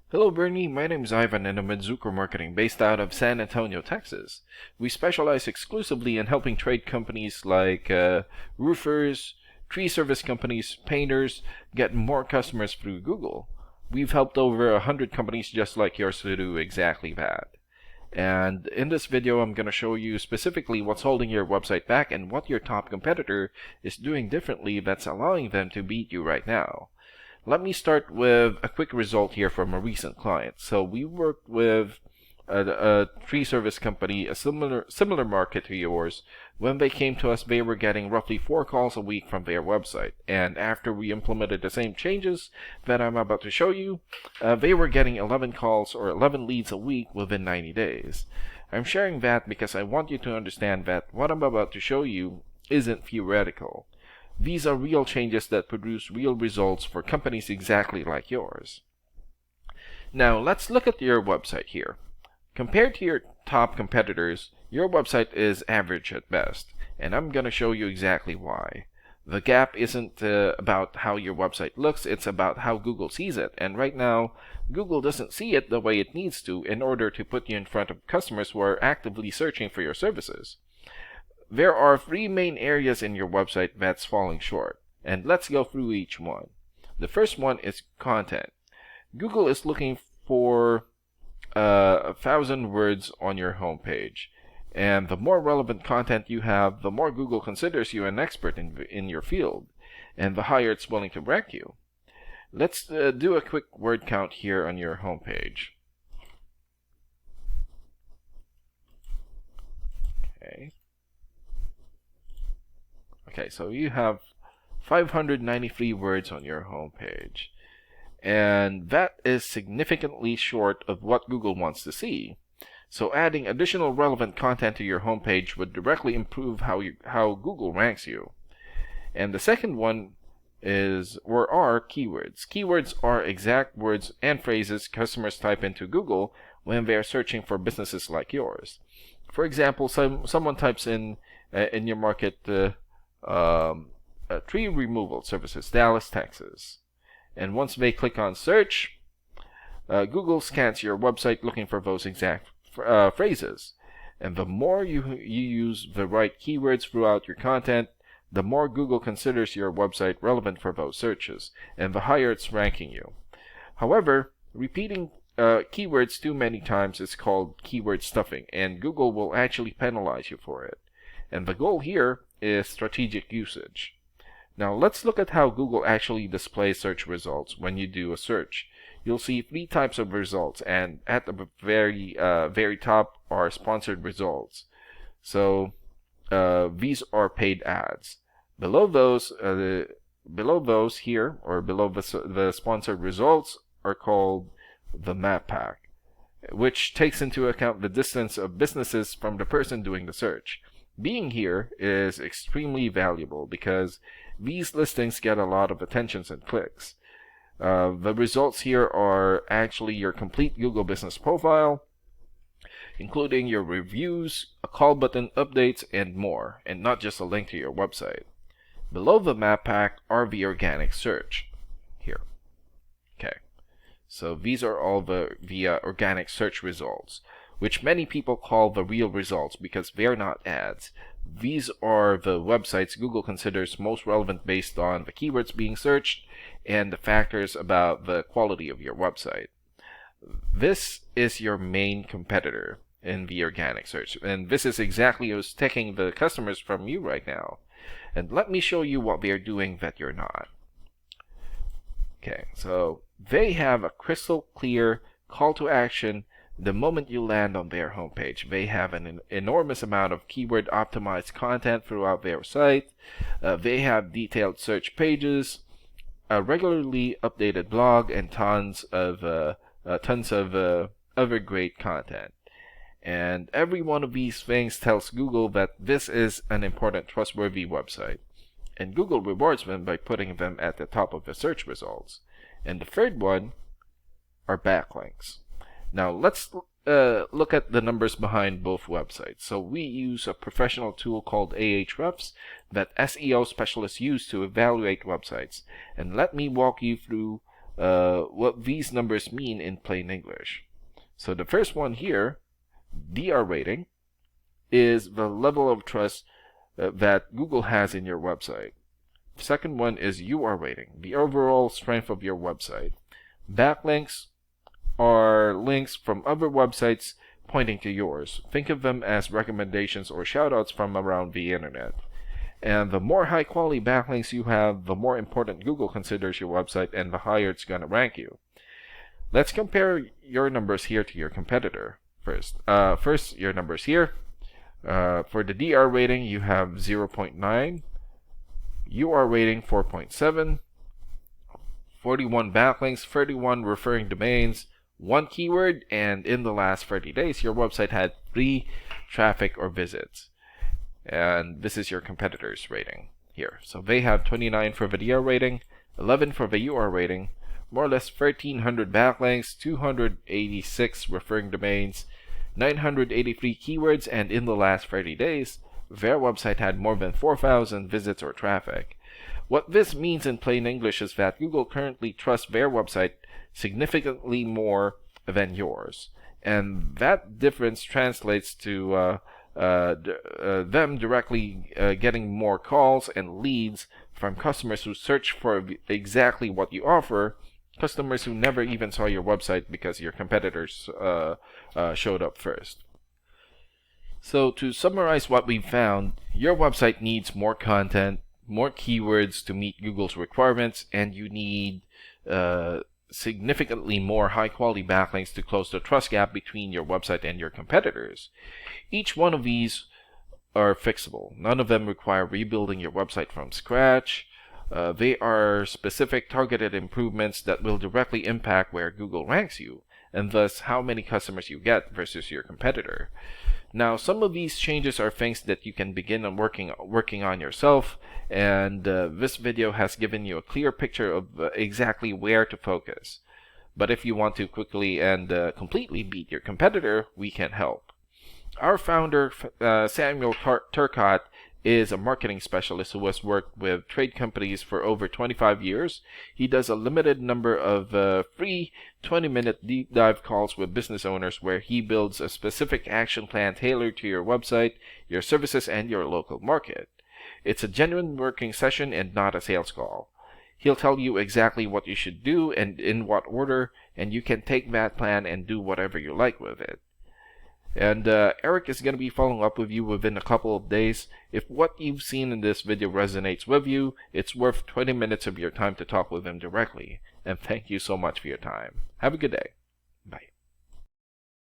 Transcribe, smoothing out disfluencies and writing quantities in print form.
Hello Bernie, my name is Ivan and I'm with Zucker Marketing based out of San Antonio, Texas. We specialize exclusively in helping trade companies like roofers, tree service companies, painters get more customers through Google. We've helped over 100 companies just like yours to do exactly that. And in this video, I'm going to show you specifically what's holding your website back and what your top competitor is doing differently that's allowing them to beat you right now. Let me start with a quick result here from a recent client. So we worked with a tree service company, a similar market to yours. When they came to us, they were getting roughly 4 calls a week from their website. And after we implemented the same changes that I'm about to show you, they were getting 11 calls or 11 leads a week within 90 days. I'm sharing that because I want you to understand that what I'm about to show you isn't theoretical. These are real changes that produce real results for companies exactly like yours. Now, let's look at your website here. Compared to your top competitors, your website is average at best, and I'm going to show you exactly why. The gap isn't about how your website looks, it's about how Google sees it, and right now, Google doesn't see it the way it needs to in order to put you in front of customers who are actively searching for your services. There are 3 main areas in your website that's falling short, and let's go through each one. The first one is content. Google is looking for 1,000 words on your homepage, and the more relevant content you have, the more Google considers you an expert in your field, and the higher it's willing to rank you. Let's do a quick word count here on your homepage. Okay, so you have 593 words on your homepage, and that is significantly short of what Google wants to see. So adding additional relevant content to your homepage would directly improve how Google ranks you. And the second one are keywords. Keywords are exact words and phrases customers type into Google when they are searching for businesses like yours. For example, someone types in your market tree removal services, Dallas, Texas. And once they click on search, Google scans your website looking for those exact phrases. And the more you use the right keywords throughout your content, the more Google considers your website relevant for those searches, and the higher it's ranking you. However, repeating keywords too many times is called keyword stuffing, and Google will actually penalize you for it. And the goal here is strategic usage. Now let's look at how Google actually displays search results when you do a search. You'll see 3 types of results, and at the very top are sponsored results. So these are paid ads. Below those here, or below the sponsored results, are called the map pack, which takes into account the distance of businesses from the person doing the search. Being here is extremely valuable because these listings get a lot of attentions and clicks. The results here are actually your complete Google business profile, including your reviews, a call button, updates, and more, and not just a link to your website. Below the map pack are the organic search here. Okay, so these are all the organic search results, which many people call the real results because they're not ads. These are the websites Google considers most relevant based on the keywords being searched and the factors about the quality of your website. This is your main competitor in the organic search, and this is exactly who's taking the customers from you right now. And let me show you what they're doing that you're not. Okay, so they have a crystal clear call to action the moment you land on their homepage. They have an enormous amount of keyword optimized content throughout their site. They have detailed search pages, a regularly updated blog, and tons of other great content. And every one of these things tells Google that this is an important, trustworthy website. And Google rewards them by putting them at the top of the search results. And the third one are backlinks. Now let's look at the numbers behind both websites. So we use a professional tool called Ahrefs that SEO specialists use to evaluate websites. And let me walk you through what these numbers mean in plain English. So the first one here, DR rating, is the level of trust that Google has in your website. The second one is UR rating, the overall strength of your website. Backlinks are links from other websites pointing to yours. Think of them as recommendations or shoutouts from around the internet. And the more high quality backlinks you have, the more important Google considers your website and the higher it's going to rank you. Let's compare your numbers here to your competitor first. First, your numbers here. For the DR rating, you have 0.9, UR rating 4.7, 41 backlinks, 31 referring domains, 1 keyword, and in the last 30 days, your website had 3 traffic or visits. And this is your competitor's rating here. So they have 29 for the DR rating, 11 for the UR rating, more or less 1,300 backlinks, 286 referring domains, 983 keywords, and in the last 30 days, their website had more than 4,000 visits or traffic. What this means in plain English is that Google currently trusts their website significantly more than yours. And that difference translates to them directly getting more calls and leads from customers who search for exactly what you offer, customers who never even saw your website because your competitors showed up first. So to summarize what we've found, your website needs more content, more keywords to meet Google's requirements, and you need significantly more high-quality backlinks to close the trust gap between your website and your competitors. Each one of these are fixable. None of them require rebuilding your website from scratch. They are specific targeted improvements that will directly impact where Google ranks you, and thus how many customers you get versus your competitor. Now, some of these changes are things that you can begin on working on yourself, and this video has given you a clear picture of exactly where to focus. But if you want to quickly and completely beat your competitor, we can help. Our founder, Samuel Turcott, is a marketing specialist who has worked with trade companies for over 25 years. He does a limited number of free 20-minute deep dive calls with business owners where he builds a specific action plan tailored to your website, your services, and your local market. It's a genuine working session and not a sales call. He'll tell you exactly what you should do and in what order, and you can take that plan and do whatever you like with it. And Eric is going to be following up with you within a couple of days. If what you've seen in this video resonates with you, it's worth 20 minutes of your time to talk with him directly. And thank you so much for your time. Have a good day.